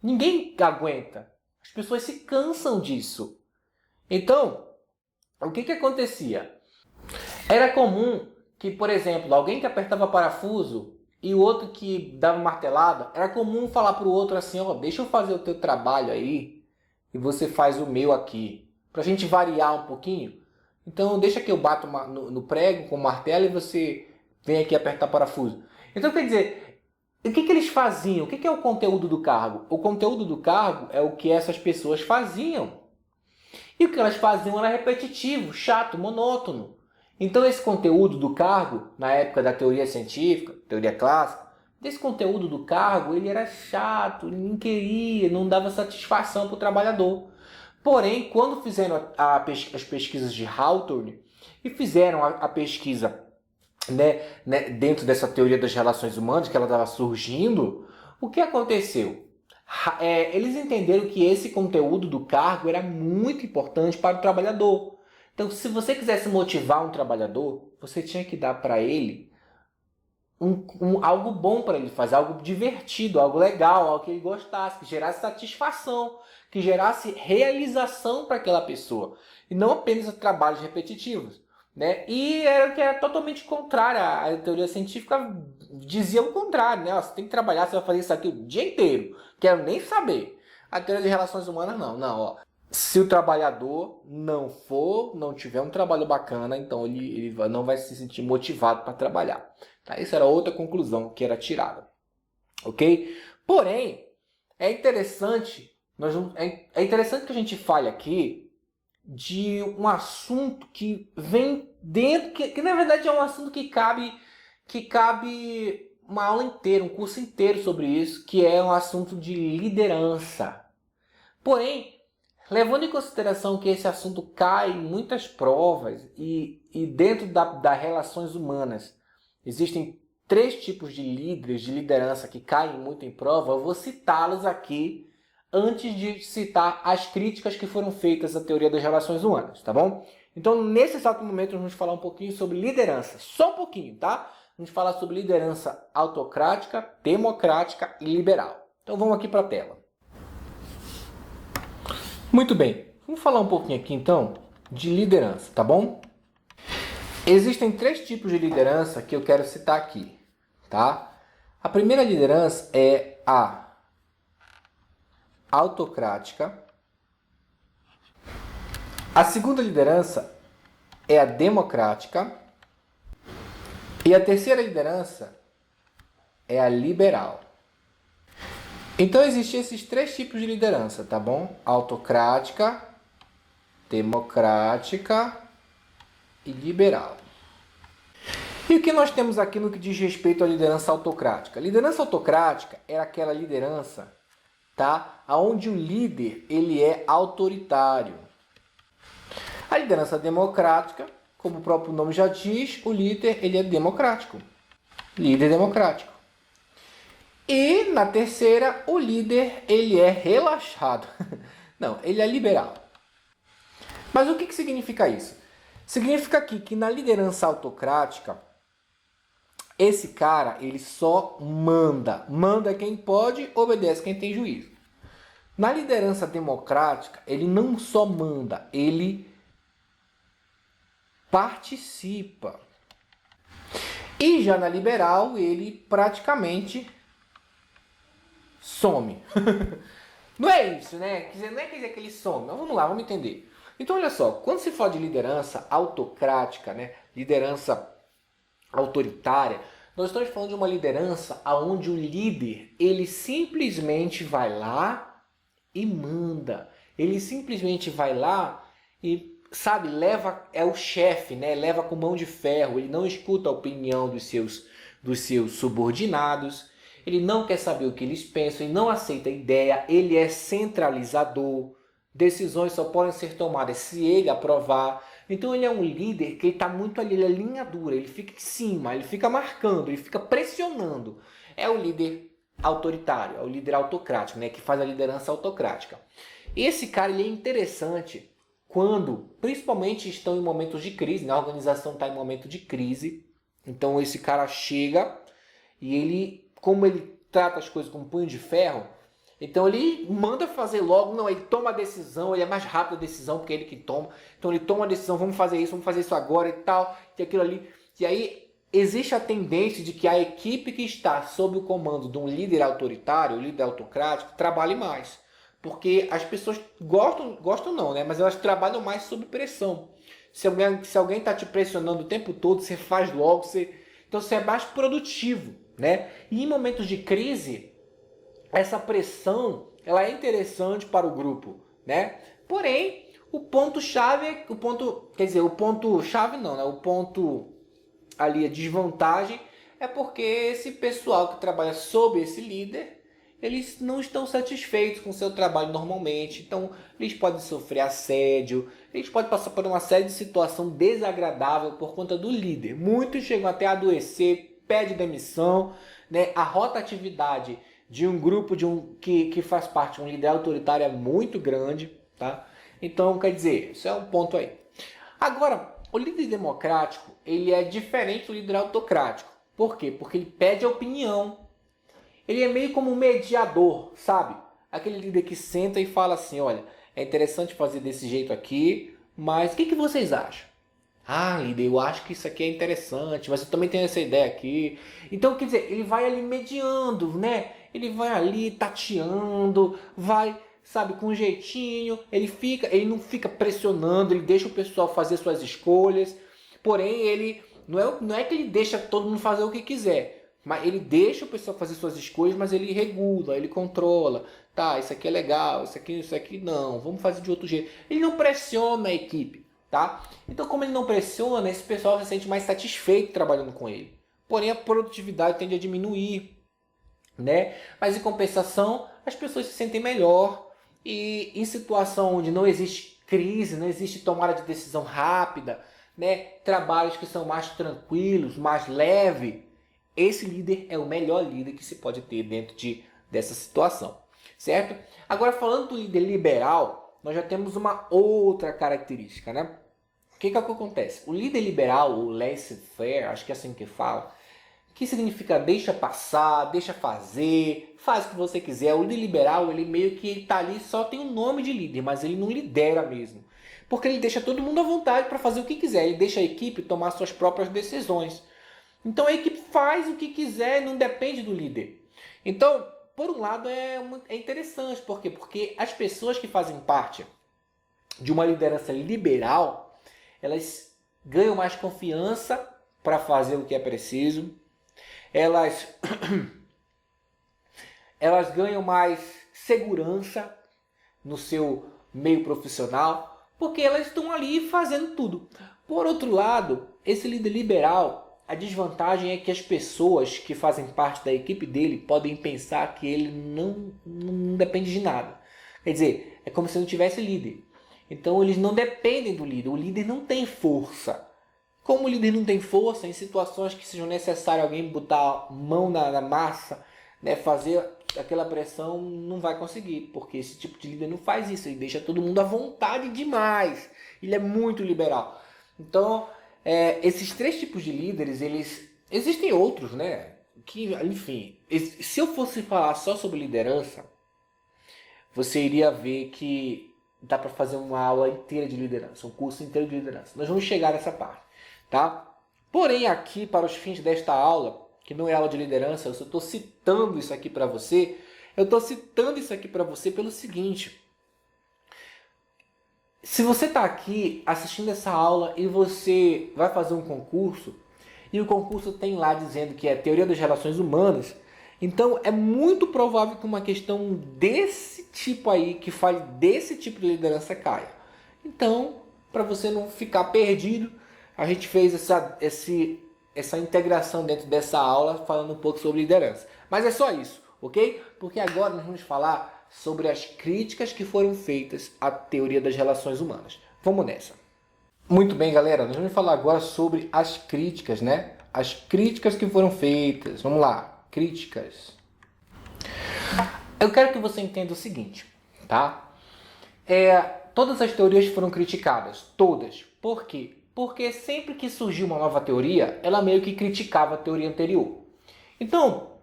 Ninguém aguenta. As pessoas se cansam disso. Então, o que acontecia? Era comum que, por exemplo, alguém que apertava parafuso e o outro que dava martelada, era comum falar para o outro assim, ó, deixa eu fazer o teu trabalho aí e você faz o meu aqui. Para a gente variar um pouquinho. Então, deixa que eu bato no prego com o martelo e você vem aqui apertar parafuso. Então, quer dizer, o que eles faziam? O que é o conteúdo do cargo? O conteúdo do cargo é o que essas pessoas faziam. E o que elas faziam era repetitivo, chato, monótono. Então esse conteúdo do cargo, na época da teoria científica, teoria clássica, desse conteúdo do cargo, ele era chato, ninguém queria, não dava satisfação para o trabalhador. Porém, quando fizeram as pesquisas de Hawthorne e fizeram a pesquisa dentro dessa teoria das relações humanas, que ela estava surgindo, o que aconteceu? Eles entenderam que esse conteúdo do cargo era muito importante para o trabalhador. Então, se você quisesse motivar um trabalhador, você tinha que dar para ele algo bom para ele fazer, algo divertido, algo legal, algo que ele gostasse, que gerasse satisfação, que gerasse realização para aquela pessoa. E não apenas trabalhos repetitivos. Né? E era o que era totalmente contrário. A teoria científica dizia o contrário, né? Você tem que trabalhar, você vai fazer isso aqui o dia inteiro. Quero nem saber. A teoria de relações humanas não. Não, ó. Se o trabalhador não tiver um trabalho bacana, então ele não vai se sentir motivado para trabalhar. Tá? Essa era outra conclusão que era tirada. Ok? Porém, é interessante que a gente fale aqui de um assunto que vem dentro, que na verdade é um assunto que cabe uma aula inteira, um curso inteiro sobre isso, que é um assunto de liderança. Porém, levando em consideração que esse assunto cai em muitas provas e dentro das relações humanas existem 3 tipos de líderes, de liderança que caem muito em prova, eu vou citá-los aqui antes de citar as críticas que foram feitas à teoria das relações humanas, tá bom? Então, nesse exato momento, nós vamos falar um pouquinho sobre liderança. Só um pouquinho, tá? Vamos falar sobre liderança autocrática, democrática e liberal. Então, vamos aqui para a tela. Muito bem. Vamos falar um pouquinho aqui, então, de liderança, tá bom? Existem 3 tipos de liderança que eu quero citar aqui, tá? A primeira liderança é a autocrática. A segunda liderança é a democrática. E a terceira liderança é a liberal. Então existem esses 3 tipos de liderança, tá bom? Autocrática, democrática e liberal. E o que nós temos aqui no que diz respeito à liderança autocrática? A liderança autocrática é aquela liderança, tá? Onde o líder ele é autoritário. A liderança democrática, como o próprio nome já diz, o líder ele é democrático. Líder democrático. E na terceira, o líder ele é relaxado. Não, ele é liberal. Mas o que significa isso? Significa aqui que na liderança autocrática, esse cara ele só manda. Manda quem pode, obedece quem tem juízo. Na liderança democrática, ele não só manda, ele participa. E já na liberal, ele praticamente some. Não é isso, né? Não é quer dizer que ele some. Mas vamos lá, vamos entender. Então, olha só, quando se fala de liderança autocrática, né, liderança autoritária, nós estamos falando de uma liderança onde o líder, ele simplesmente vai lá e manda. Ele simplesmente vai lá e, sabe, leva, é o chefe, né? Leva com mão de ferro. Ele não escuta a opinião dos seus subordinados. Ele não quer saber o que eles pensam, ele não aceita a ideia, ele é centralizador. Decisões só podem ser tomadas se ele aprovar. Então ele é um líder que está muito ali, ele é linha dura, ele fica em cima, ele fica marcando, ele fica pressionando. É o líder autoritário, é o líder autocrático, né, que faz a liderança autocrática. Esse cara ele é interessante quando, principalmente, estão em momentos de crise, né, a organização está em momento de crise. Então esse cara chega e ele, como ele trata as coisas com um punho de ferro, então ele manda fazer logo, não, ele toma a decisão, ele é mais rápido a decisão porque é ele que toma. Então ele toma a decisão, vamos fazer isso agora e tal, e aquilo ali. E aí existe a tendência de que a equipe que está sob o comando de um líder autoritário, um líder autocrático, trabalhe mais. Porque as pessoas gostam não, né? Mas elas trabalham mais sob pressão. Se alguém está te pressionando o tempo todo, você faz logo, então você é mais produtivo, né? E em momentos de crise, essa pressão ela é interessante para o grupo, né? Porém, o ponto chave, o ponto chave não, né? O ponto ali a desvantagem é porque esse pessoal que trabalha sob esse líder, eles não estão satisfeitos com o seu trabalho normalmente, então eles podem sofrer assédio, eles podem passar por uma série de situação desagradável por conta do líder. Muitos chegam até a adoecer, pedem demissão, né? A rotatividade de um grupo que faz parte de um líder autoritário é muito grande, tá? Então, quer dizer, isso é um ponto aí. Agora, o líder democrático, ele é diferente do líder autocrático. Por quê? Porque ele pede a opinião. Ele é meio como um mediador, sabe? Aquele líder que senta e fala assim, olha, é interessante fazer desse jeito aqui, mas o que vocês acham? Ah, líder, eu acho que isso aqui é interessante, mas eu também tenho essa ideia aqui. Então, quer dizer, ele vai ali mediando, né? Ele vai ali tateando, vai, sabe, com um jeitinho. Ele não fica pressionando, ele deixa o pessoal fazer suas escolhas. Porém, ele não é que ele deixa todo mundo fazer o que quiser, mas ele deixa o pessoal fazer suas escolhas, mas ele regula, ele controla. Tá, isso aqui é legal, isso aqui não, vamos fazer de outro jeito. Ele não pressiona a equipe. Tá? Então, como ele não pressiona, esse pessoal se sente mais satisfeito trabalhando com ele. Porém, a produtividade tende a diminuir, né? Mas, em compensação, as pessoas se sentem melhor. E em situação onde não existe crise, não existe tomada de decisão rápida, né? Trabalhos que são mais tranquilos, mais leves, esse líder é o melhor líder que se pode ter dentro dessa situação, certo? Agora, falando do líder liberal, nós já temos uma outra característica, né? O que acontece? O líder liberal, o laissez-faire, acho que é assim que fala, que significa deixa passar, deixa fazer, faz o que você quiser. O líder liberal, ele meio que está ali, só tem o nome de líder, mas ele não lidera mesmo. Porque ele deixa todo mundo à vontade para fazer o que quiser. Ele deixa a equipe tomar suas próprias decisões. Então a equipe faz o que quiser, não depende do líder. Então, por um lado, é interessante. Por quê? Porque as pessoas que fazem parte de uma liderança liberal, elas ganham mais confiança para fazer o que é preciso. Elas ganham mais segurança no seu meio profissional, porque elas estão ali fazendo tudo. Por outro lado, esse líder liberal, a desvantagem é que as pessoas que fazem parte da equipe dele podem pensar que ele não depende de nada. Quer dizer, é como se não tivesse líder. Então eles não dependem do líder. O líder não tem força. Como o líder não tem força, em situações que sejam necessárias alguém botar a mão na massa, né, fazer aquela pressão, não vai conseguir. Porque esse tipo de líder não faz isso. Ele deixa todo mundo à vontade demais. Ele é muito liberal. Então, esses três tipos de líderes, existem outros, né? Que, enfim, se eu fosse falar só sobre liderança, você iria ver que dá para fazer uma aula inteira de liderança, um curso inteiro de liderança. Nós vamos chegar nessa parte, tá? Porém, aqui, para os fins desta aula, que não é aula de liderança, eu só estou citando isso aqui para você. Eu estou citando isso aqui para você pelo seguinte. Se você está aqui assistindo essa aula e você vai fazer um concurso, e o concurso tem lá dizendo que é Teoria das Relações Humanas, então é muito provável que uma questão desse tipo aí, que fale desse tipo de liderança, caia. Então, para você não ficar perdido, a gente fez essa integração dentro dessa aula, falando um pouco sobre liderança. Mas é só isso, ok? Porque agora nós vamos falar sobre as críticas que foram feitas à teoria das relações humanas. Vamos nessa. Muito bem, galera. Nós vamos falar agora sobre as críticas, né? As críticas que foram feitas. Vamos lá. Críticas. Eu quero que você entenda o seguinte, tá? Todas as teorias foram criticadas. Todas. Por quê? Porque sempre que surgiu uma nova teoria, ela meio que criticava a teoria anterior. Então,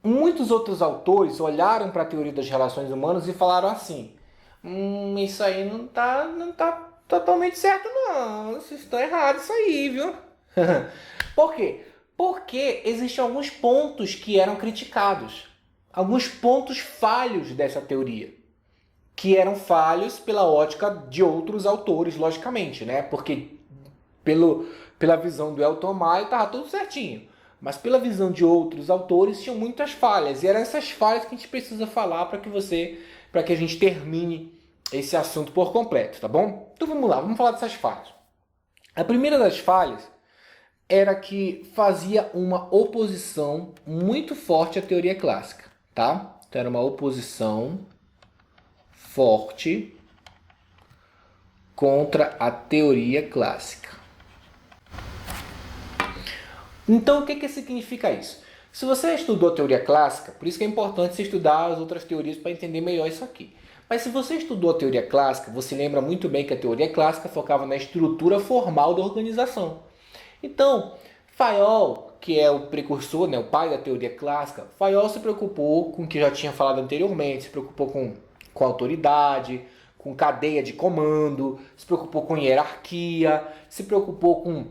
muitos outros autores olharam para a teoria das relações humanas e falaram assim: isso aí não tá totalmente certo não, vocês estão errados isso aí, viu? Por quê? Porque existem alguns pontos que eram criticados, alguns pontos falhos dessa teoria, que eram falhos pela ótica de outros autores, logicamente, né? Porque pela visão do Elton Maia estava tudo certinho. Mas pela visão de outros autores tinham muitas falhas. E eram essas falhas que a gente precisa falar para que a gente termine esse assunto por completo, tá bom? Então vamos lá, vamos falar dessas falhas. A primeira das falhas era que fazia uma oposição muito forte à teoria clássica, tá? Então era uma oposição forte contra a teoria clássica. Então, o que significa isso? Se você estudou teoria clássica, por isso que é importante você estudar as outras teorias para entender melhor isso aqui. Mas se você estudou a teoria clássica, você lembra muito bem que a teoria clássica focava na estrutura formal da organização. Então, Fayol, que é o precursor, né, o pai da teoria clássica, Fayol se preocupou com o que já tinha falado anteriormente, se preocupou com autoridade, com cadeia de comando, se preocupou com hierarquia, se preocupou com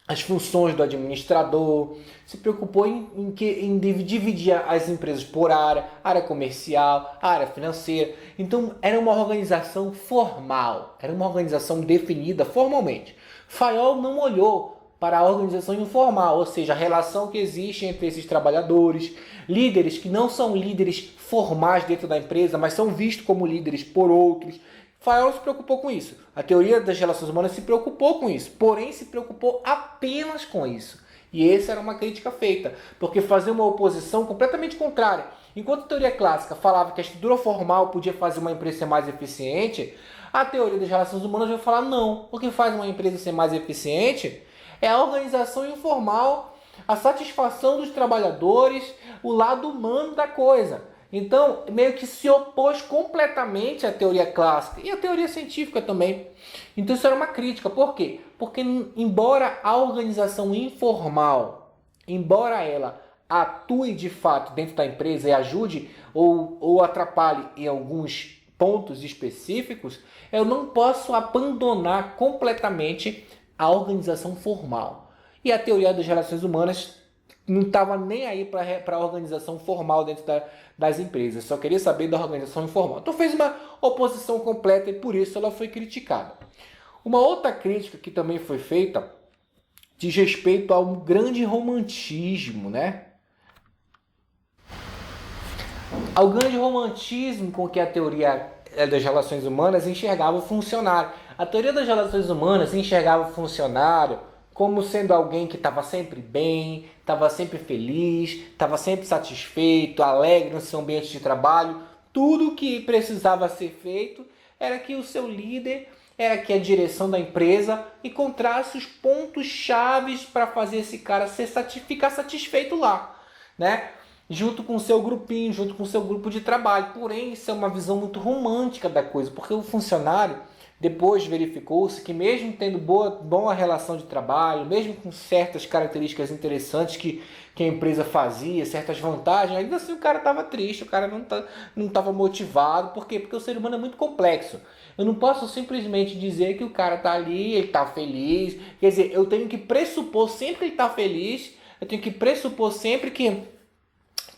as funções do administrador, se preocupou em dividir as empresas por área comercial, área financeira. Então era uma organização formal, era uma organização definida formalmente. Fayol não olhou para a organização informal, ou seja, a relação que existe entre esses trabalhadores, líderes que não são líderes formais dentro da empresa, mas são vistos como líderes por outros. Fayol se preocupou com isso. A teoria das relações humanas se preocupou com isso, porém se preocupou apenas com isso. E essa era uma crítica feita, porque fazia uma oposição completamente contrária. Enquanto a teoria clássica falava que a estrutura formal podia fazer uma empresa ser mais eficiente, a teoria das relações humanas vai falar não. O que faz uma empresa ser mais eficiente é a organização informal, a satisfação dos trabalhadores, o lado humano da coisa. Então, meio que se opôs completamente à teoria clássica e à teoria científica também. Então, isso era uma crítica. Por quê? Porque, embora a organização informal, embora ela atue de fato dentro da empresa e ajude ou atrapalhe em alguns pontos específicos, eu não posso abandonar completamente a organização formal. E a teoria das relações humanas não estava nem aí para a organização formal dentro das empresas, só queria saber da organização informal. Então fez uma oposição completa e por isso ela foi criticada. Uma outra crítica que também foi feita diz respeito ao grande romantismo, né? Ao grande romantismo com que a teoria das relações humanas enxergava o funcionário. A teoria das relações humanas enxergava o funcionário como sendo alguém que estava sempre bem, estava sempre feliz, estava sempre satisfeito, alegre no seu ambiente de trabalho. Tudo o que precisava ser feito era que o seu líder, era que a direção da empresa encontrasse os pontos chaves para fazer esse cara ficar satisfeito lá, né? Junto com o seu grupinho, junto com o seu grupo de trabalho. Porém, isso é uma visão muito romântica da coisa, porque o funcionário, depois verificou-se que mesmo tendo boa relação de trabalho, mesmo com certas características interessantes que a empresa fazia, certas vantagens, ainda assim o cara estava triste, o cara não estava motivado. Por quê? Porque o ser humano é muito complexo. Eu não posso simplesmente dizer que o cara está ali, ele está feliz. Quer dizer, eu tenho que pressupor sempre que ele está feliz, eu tenho que pressupor sempre que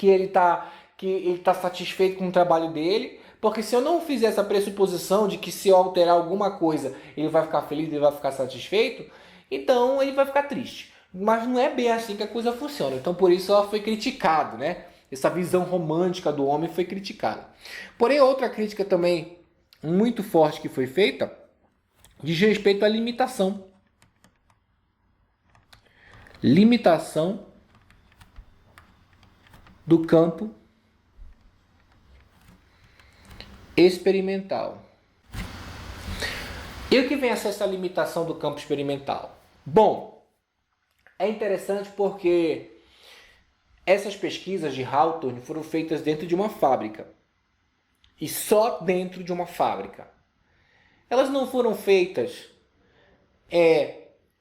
ele está satisfeito com o trabalho dele, Porque se eu não fizer essa pressuposição de que se eu alterar alguma coisa, ele vai ficar feliz, ele vai ficar satisfeito, então ele vai ficar triste. Mas não é bem assim que a coisa funciona. Então por isso ela foi criticada, né? Essa visão romântica do homem foi criticada. Porém, outra crítica também muito forte que foi feita diz respeito à limitação. Limitação do campo experimental. E o que vem a ser essa limitação do campo experimental? Bom, é interessante porque essas pesquisas de Hawthorne foram feitas dentro de uma fábrica. E só dentro de uma fábrica. Elas não foram feitas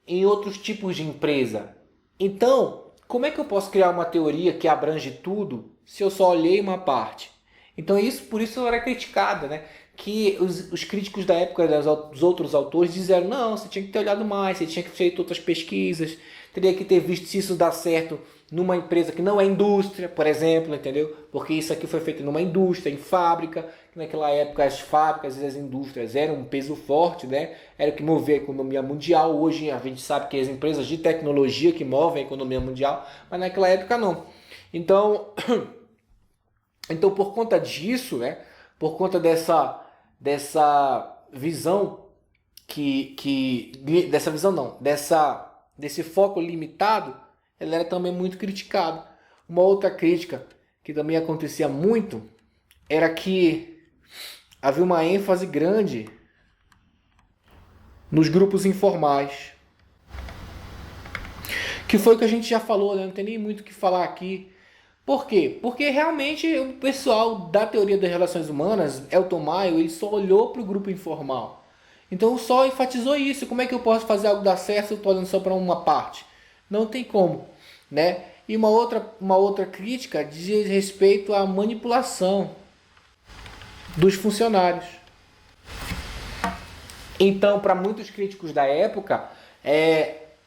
em outros tipos de empresa. Então, como é que eu posso criar uma teoria que abrange tudo se eu só olhei uma parte? Então por isso ela era criticada, né? Que os críticos da época dos outros autores disseram, não, você tinha que ter olhado mais, você tinha que ter feito outras pesquisas, teria que ter visto se isso dá certo numa empresa que não é indústria, por exemplo, entendeu? Porque isso aqui foi feito numa indústria, em fábrica. Naquela época as fábricas e as indústrias eram um peso forte, né? Era o que movia a economia mundial. Hoje a gente sabe que as empresas de tecnologia que movem a economia mundial, mas naquela época não. Então por conta disso, né? Por conta dessa visão desse foco limitado, ele era também muito criticado. Uma outra crítica que também acontecia muito era que havia uma ênfase grande nos grupos informais. Que foi o que a gente já falou, né? Não tem nem muito o que falar aqui. Por quê? Porque realmente o pessoal da teoria das relações humanas, Elton Mayo, ele só olhou para o grupo informal. Então só enfatizou isso. Como é que eu posso fazer algo dar certo se eu estou olhando só para uma parte? Não tem como, né? E uma outra crítica diz respeito à manipulação dos funcionários. Então, para muitos críticos da época,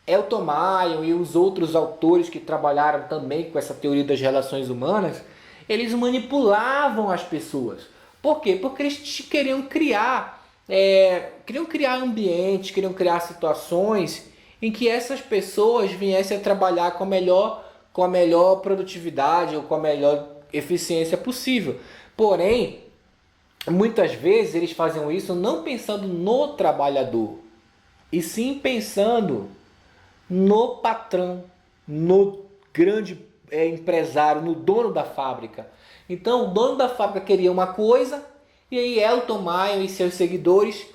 Elton Mayo e os outros autores que trabalharam também com essa teoria das relações humanas, eles manipulavam as pessoas. Por quê? Porque eles queriam criar ambientes, queriam criar situações em que essas pessoas viessem a trabalhar com a melhor produtividade ou com a melhor eficiência possível. Porém, muitas vezes eles faziam isso não pensando no trabalhador, e sim pensando no patrão, no grande empresário, no dono da fábrica. Então o dono da fábrica queria uma coisa, e aí Elton Mayo e seus seguidores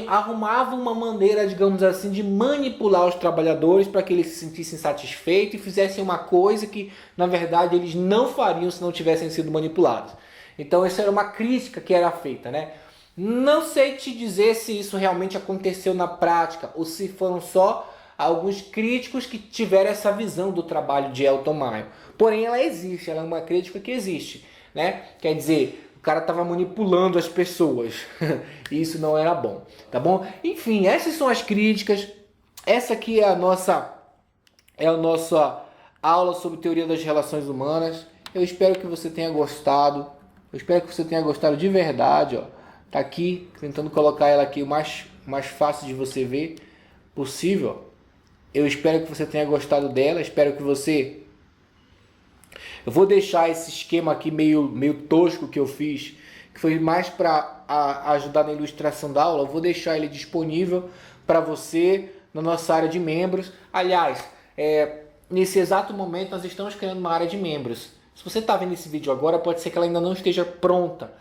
arrumavam uma maneira, digamos assim, de manipular os trabalhadores para que eles se sentissem satisfeitos e fizessem uma coisa que, na verdade, eles não fariam se não tivessem sido manipulados. Então essa era uma crítica que era feita, né? Não sei te dizer se isso realmente aconteceu na prática ou se foram só alguns críticos que tiveram essa visão do trabalho de Elton Mayo. Porém, ela existe, ela é uma crítica que existe, né? Quer dizer, o cara estava manipulando as pessoas e isso não era bom, tá bom? Enfim, essas são as críticas. Essa aqui é a nossa aula sobre teoria das relações humanas. Eu espero que você tenha gostado. Eu espero que você tenha gostado de verdade, ó. Tá aqui, tentando colocar ela aqui o mais fácil de você ver possível. Eu espero que você tenha gostado dela. Espero que você... Eu vou deixar esse esquema aqui meio tosco que eu fiz, que foi mais para ajudar na ilustração da aula. Eu vou deixar ele disponível para você na nossa área de membros. Aliás, nesse exato momento nós estamos criando uma área de membros. Se você está vendo esse vídeo agora, pode ser que ela ainda não esteja pronta.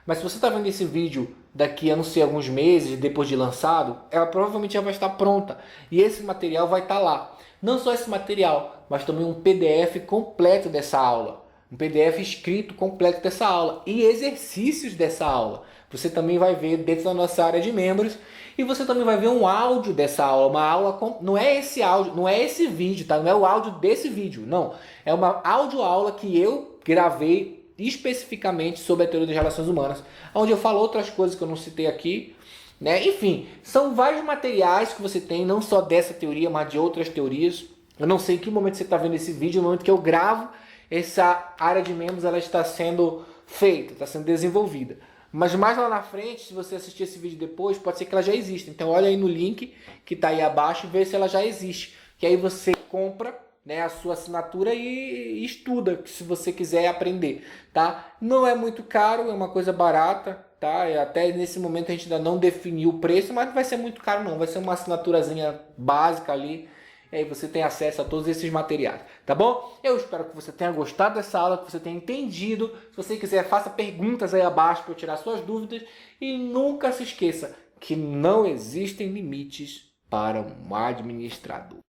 Mas se você está vendo esse vídeo daqui a não sei alguns meses, depois de lançado, ela provavelmente já vai estar pronta. E esse material vai estar lá. Não só esse material, mas também um PDF completo dessa aula. Um PDF escrito completo dessa aula. E exercícios dessa aula. Você também vai ver dentro da nossa área de membros. E você também vai ver um áudio dessa aula. Uma aula não é esse áudio, não é esse vídeo, tá? Não é o áudio desse vídeo, não. É uma audioaula que eu gravei especificamente sobre a teoria das relações humanas, onde eu falo outras coisas que eu não citei aqui, né? Enfim, são vários materiais que você tem, não só dessa teoria, mas de outras teorias. Eu não sei em que momento você está vendo esse vídeo, no momento que eu gravo, essa área de membros ela está sendo feita, está sendo desenvolvida. Mas mais lá na frente, se você assistir esse vídeo depois, pode ser que ela já exista. Então olha aí no link que está aí abaixo e vê se ela já existe. Que aí você compra, né, a sua assinatura e estuda, se você quiser aprender, tá? Não é muito caro, é uma coisa barata, tá? E até nesse momento a gente ainda não definiu o preço, mas não vai ser muito caro não, vai ser uma assinaturazinha básica ali. E aí você tem acesso a todos esses materiais, tá bom? Eu espero que você tenha gostado dessa aula, que você tenha entendido. Se você quiser, faça perguntas aí abaixo para eu tirar suas dúvidas. E nunca se esqueça que não existem limites para um administrador.